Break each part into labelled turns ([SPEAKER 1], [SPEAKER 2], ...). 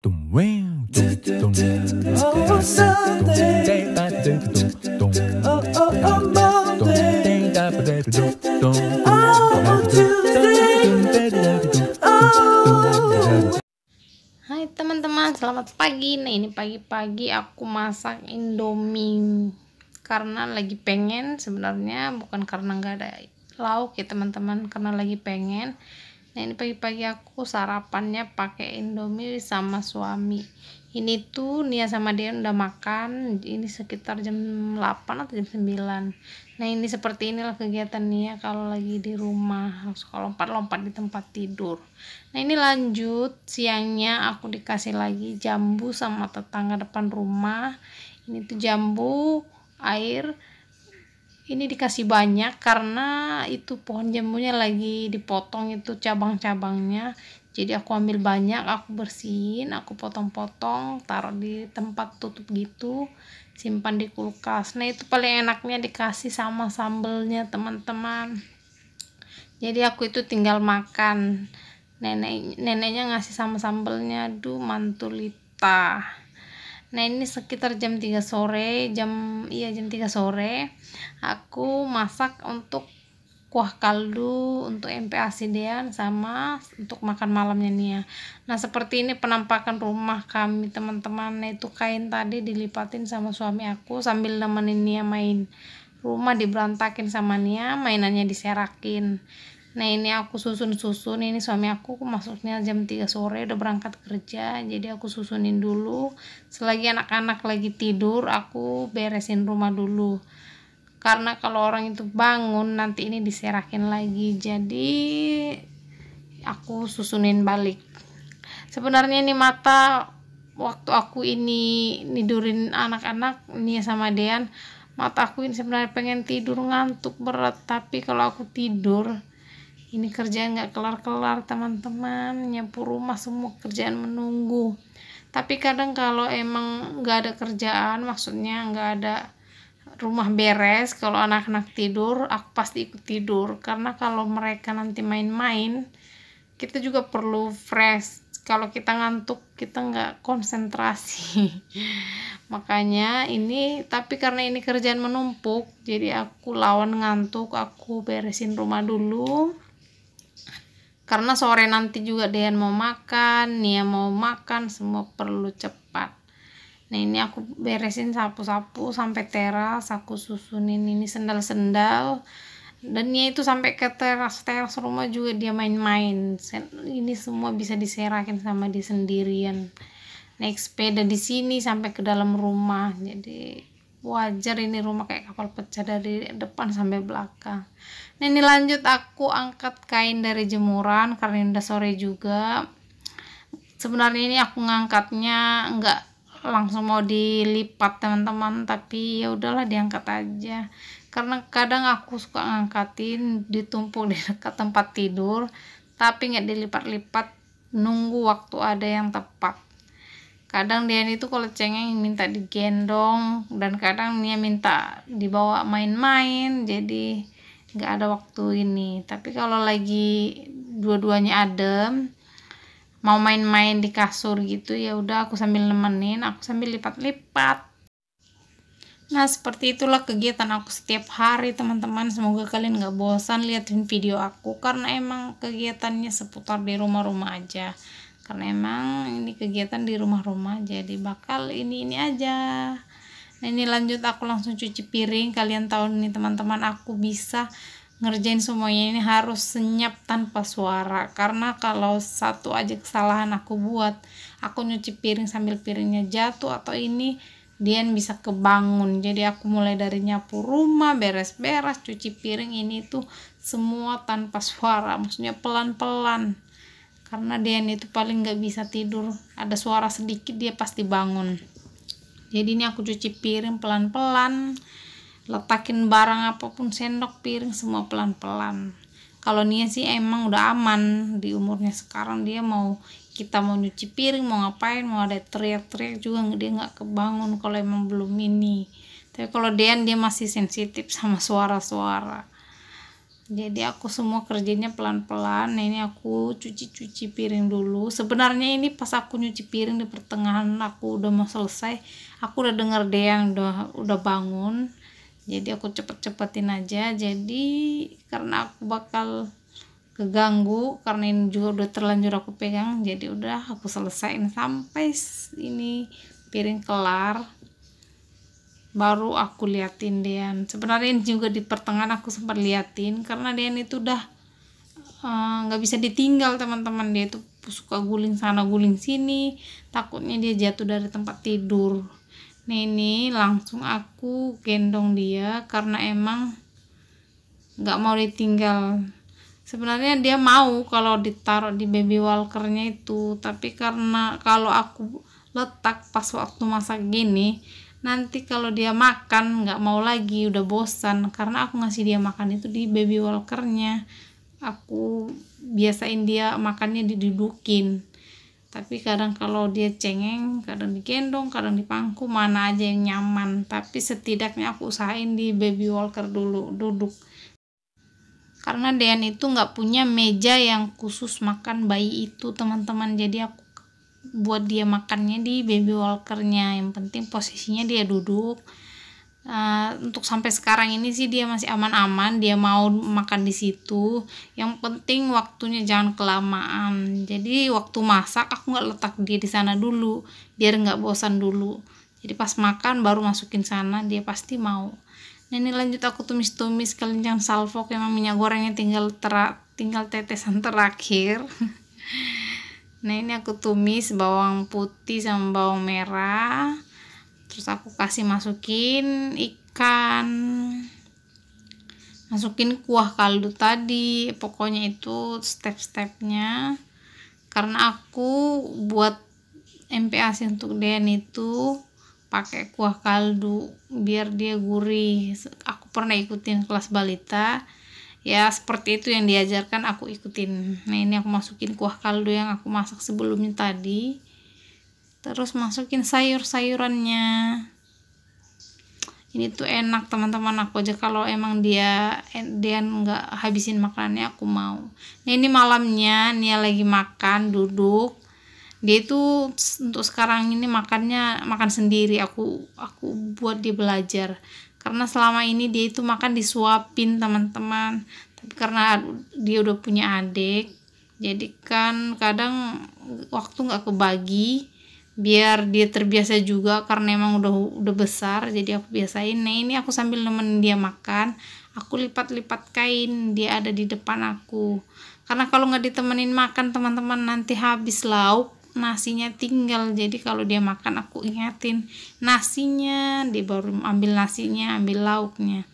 [SPEAKER 1] Oh, Sunday. Oh, Monday. Oh, Tuesday. Oh.
[SPEAKER 2] Hai teman-teman, selamat pagi. Nah, ini pagi-pagi aku masak Indomie karena lagi pengen, sebenarnya bukan karena nggak ada lauk ya teman-teman, karena lagi pengen. Nah, ini pagi-pagi aku sarapannya pakai Indomie sama suami. Ini tuh Nia sama Dean udah makan, ini sekitar jam 8 atau jam 9. Nah, ini seperti inilah kegiatan Nia kalau lagi di rumah, kalau lompat-lompat di tempat tidur. Nah, ini lanjut siangnya aku dikasih lagi jambu sama tetangga depan rumah. Ini tuh jambu air, ini dikasih banyak karena itu pohon jambunya lagi dipotong, itu cabang-cabangnya. Jadi aku ambil banyak, aku bersihin, aku potong-potong, taruh di tempat tutup gitu, simpan di kulkas. Nah, itu paling enaknya dikasih sama sambelnya teman-teman. Jadi aku itu tinggal makan. Neneknya ngasih sama sambelnya, aduh mantulita. Nah, ini sekitar jam 3 sore, jam 3 sore aku masak untuk kuah kaldu untuk MPASI Dean sama untuk makan malamnya Nia. Nah, seperti ini penampakan rumah kami teman-teman. Nah, itu kain tadi dilipatin sama suami aku sambil nemenin Nia main. Rumah diberantakin sama Nia, mainannya diserakin. Nah, ini aku susun, ini suami aku masuknya jam 3 sore udah berangkat kerja, jadi aku susunin dulu. Selagi anak-anak lagi tidur, aku beresin rumah dulu. Karena kalau orang itu bangun nanti ini diserakin lagi, jadi aku susunin balik. Sebenarnya ini mata waktu aku ini nidurin anak-anak Nia sama Dean, mata aku ini sebenarnya pengen tidur, ngantuk berat, tapi kalau aku tidur ini kerjaan nggak kelar-kelar teman-teman, nyapu rumah semua kerjaan menunggu. Tapi kadang kalau emang nggak ada kerjaan, maksudnya nggak ada rumah beres, kalau anak-anak tidur aku pasti ikut tidur, karena kalau mereka nanti main-main kita juga perlu fresh. Kalau kita ngantuk kita nggak konsentrasi. Makanya ini, tapi karena ini kerjaan menumpuk, jadi aku lawan ngantuk, aku beresin rumah dulu. Karena sore nanti juga Dean mau makan, Nia mau makan, semua perlu cepat. Nah, ini aku beresin sapu-sapu sampai teras, aku susunin ini sendal-sendal. Dan Nia itu sampai ke teras rumah juga dia main-main. Ini semua bisa diserakin sama dia sendirian. Naik sepeda di sini sampai ke dalam rumah. Jadi wajar ini rumah kayak kapal pecah dari depan sampai belakang. Nah, ini lanjut aku angkat kain dari jemuran karena udah sore juga. Sebenarnya ini aku ngangkatnya enggak langsung mau dilipat teman-teman, tapi ya udahlah diangkat aja. Karena kadang aku suka ngangkatin ditumpuk di dekat tempat tidur, tapi nggak dilipat-lipat, nunggu waktu ada yang tepat. Kadang dia itu kalau cengeng minta digendong, dan kadang dia minta dibawa main-main, jadi nggak ada waktu ini. Tapi kalau lagi dua-duanya adem, mau main-main di kasur gitu, ya udah aku sambil nemenin, aku sambil lipat-lipat. Nah, seperti itulah kegiatan aku setiap hari teman-teman. Semoga kalian nggak bosan liatin video aku, karena emang kegiatannya seputar di rumah-rumah aja. Karena emang ini kegiatan di rumah-rumah, jadi bakal ini aja. Nah, ini lanjut aku langsung cuci piring. Kalian tahu nih teman-teman, aku bisa ngerjain semuanya ini harus senyap tanpa suara, karena kalau satu aja kesalahan aku buat, aku nyuci piring sambil piringnya jatuh atau ini, Dian bisa kebangun. Jadi aku mulai dari nyapu rumah, beres-beres, cuci piring, ini tuh semua tanpa suara, maksudnya pelan-pelan, karena Dian itu paling nggak bisa tidur, ada suara sedikit dia pasti bangun. Jadi ini aku cuci piring pelan-pelan, letakin barang apapun, sendok, piring, semua pelan-pelan. Kalau Nia sih emang udah aman di umurnya sekarang, dia kita mau nyuci piring, mau ngapain, mau ada teriak-teriak juga dia nggak kebangun kalau emang belum ini. Tapi kalau dia masih sensitif sama suara-suara. Jadi aku semua kerjanya pelan-pelan. Nah ini aku cuci piring dulu. Sebenarnya ini pas aku nyuci piring di pertengahan aku udah mau selesai, aku udah denger Dean udah bangun. Jadi aku cepet-cepetin aja. Jadi karena aku bakal keganggu karena ini juga udah terlanjur aku pegang, jadi udah aku selesaiin sampai ini piring kelar. Baru aku liatin Dean. Sebenarnya ini juga di pertengahan aku sempat liatin karena Dean itu udah nggak bisa ditinggal teman-teman. Dia itu suka guling sana guling sini, takutnya dia jatuh dari tempat tidur. Nah ini langsung aku gendong dia karena emang nggak mau ditinggal. Sebenarnya dia mau kalau ditaruh di baby walkernya itu, tapi karena kalau aku letak pas waktu masak gini, nanti kalau dia makan nggak mau lagi, udah bosan. Karena aku ngasih dia makan itu di baby walkernya, aku biasain dia makannya didudukin. Tapi kadang kalau dia cengeng, kadang digendong, kadang dipangku, mana aja yang nyaman. Tapi setidaknya aku usahain di baby walker dulu duduk, karena Dean itu nggak punya meja yang khusus makan bayi itu teman-teman. Jadi aku buat dia makannya di baby walkernya, yang penting posisinya dia duduk. Untuk sampai sekarang ini sih dia masih aman-aman, dia mau makan di situ. Yang penting waktunya jangan kelamaan. Jadi waktu masak aku nggak letak dia di sana dulu biar nggak bosan dulu. Jadi pas makan baru masukin sana, dia pasti mau. Nah ini lanjut aku tumis-tumis kelenjar salvok, emang minyak gorengnya tinggal tetesan terakhir. Nah ini aku tumis bawang putih sama bawang merah, terus aku kasih masukin ikan, masukin kuah kaldu tadi. Pokoknya itu step-stepnya, karena aku buat MPASI untuk Dean itu pakai kuah kaldu biar dia gurih. Aku pernah ikutin kelas balita ya, seperti itu yang diajarkan, aku ikutin. Nah ini aku masukin kuah kaldu yang aku masak sebelumnya tadi, terus masukin sayur-sayurannya. Ini tuh enak teman-teman, aku aja kalau emang dia nggak habisin makanannya aku mau. Nah ini malamnya Nia lagi makan duduk, dia itu untuk sekarang ini makan sendiri. Aku buat dia belajar, karena selama ini dia itu makan disuapin teman-teman. Tapi karena dia udah punya adik, jadi kan kadang waktu nggak kebagi, biar dia terbiasa juga karena emang udah besar, jadi aku biasain. Nah ini aku sambil nemenin dia makan, aku lipat-lipat kain, dia ada di depan aku. Karena kalau nggak ditemenin makan teman-teman, nanti habis lauk, nasinya tinggal. Jadi kalau dia makan aku ingatin nasinya, dia baru ambil nasinya, ambil lauknya.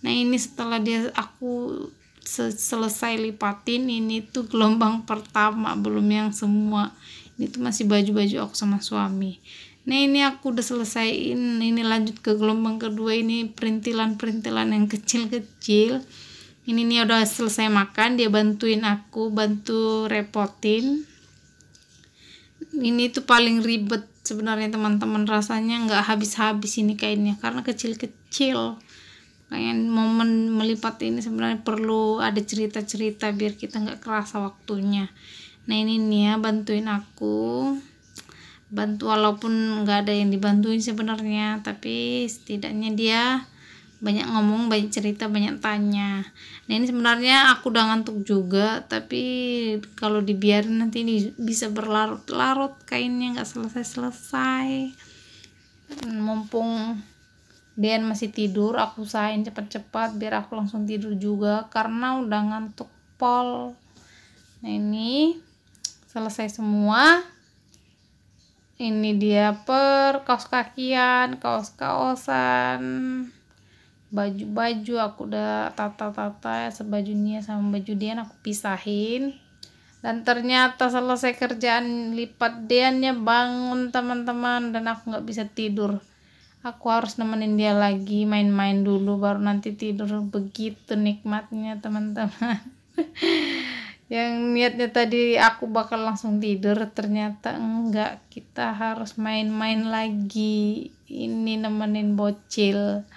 [SPEAKER 2] Nah ini setelah aku selesai lipatin, ini tuh gelombang pertama, belum yang semua. Ini tuh masih baju-baju aku sama suami. Nah ini aku udah selesaiin, ini lanjut ke gelombang kedua. Ini perintilan-perintilan yang kecil-kecil. Ini nih udah selesai makan, dia bantuin aku, bantu repotin. Ini tuh paling ribet sebenarnya teman-teman, rasanya nggak habis-habis ini kainnya karena kecil-kecil. Kayak momen melipat ini sebenarnya perlu ada cerita-cerita biar kita nggak kerasa waktunya. Nah ini Nia bantuin aku, bantu walaupun nggak ada yang dibantuin sebenarnya, tapi setidaknya dia banyak ngomong, banyak cerita, banyak tanya. Nah ini sebenarnya aku udah ngantuk juga, tapi kalau dibiarin nanti ini bisa berlarut-larut kainnya, nggak selesai-selesai. Mumpung Dean masih tidur, aku usahain cepat-cepat biar aku langsung tidur juga karena udah ngantuk pol. Nah ini selesai semua. Ini dia kaos kakian, kaos-kaosan, baju-baju aku udah tata-tata ya, sebajunya sama baju Dean aku pisahin. Dan ternyata selesai kerjaan lipat, Deannya bangun teman-teman, dan aku nggak bisa tidur. Aku harus nemenin dia lagi main-main dulu baru nanti tidur. Begitu nikmatnya teman-teman. Yang niatnya tadi aku bakal langsung tidur, ternyata enggak, kita harus main-main lagi. Ini nemenin bocil.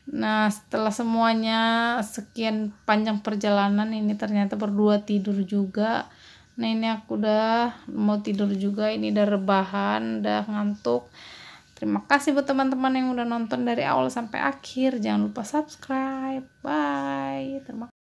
[SPEAKER 2] Nah, setelah semuanya sekian panjang perjalanan ini ternyata berdua tidur juga. Nah, ini aku udah mau tidur juga, ini udah rebahan, udah ngantuk. Terima kasih buat teman-teman yang udah nonton dari awal sampai akhir. Jangan lupa subscribe. Bye. Terima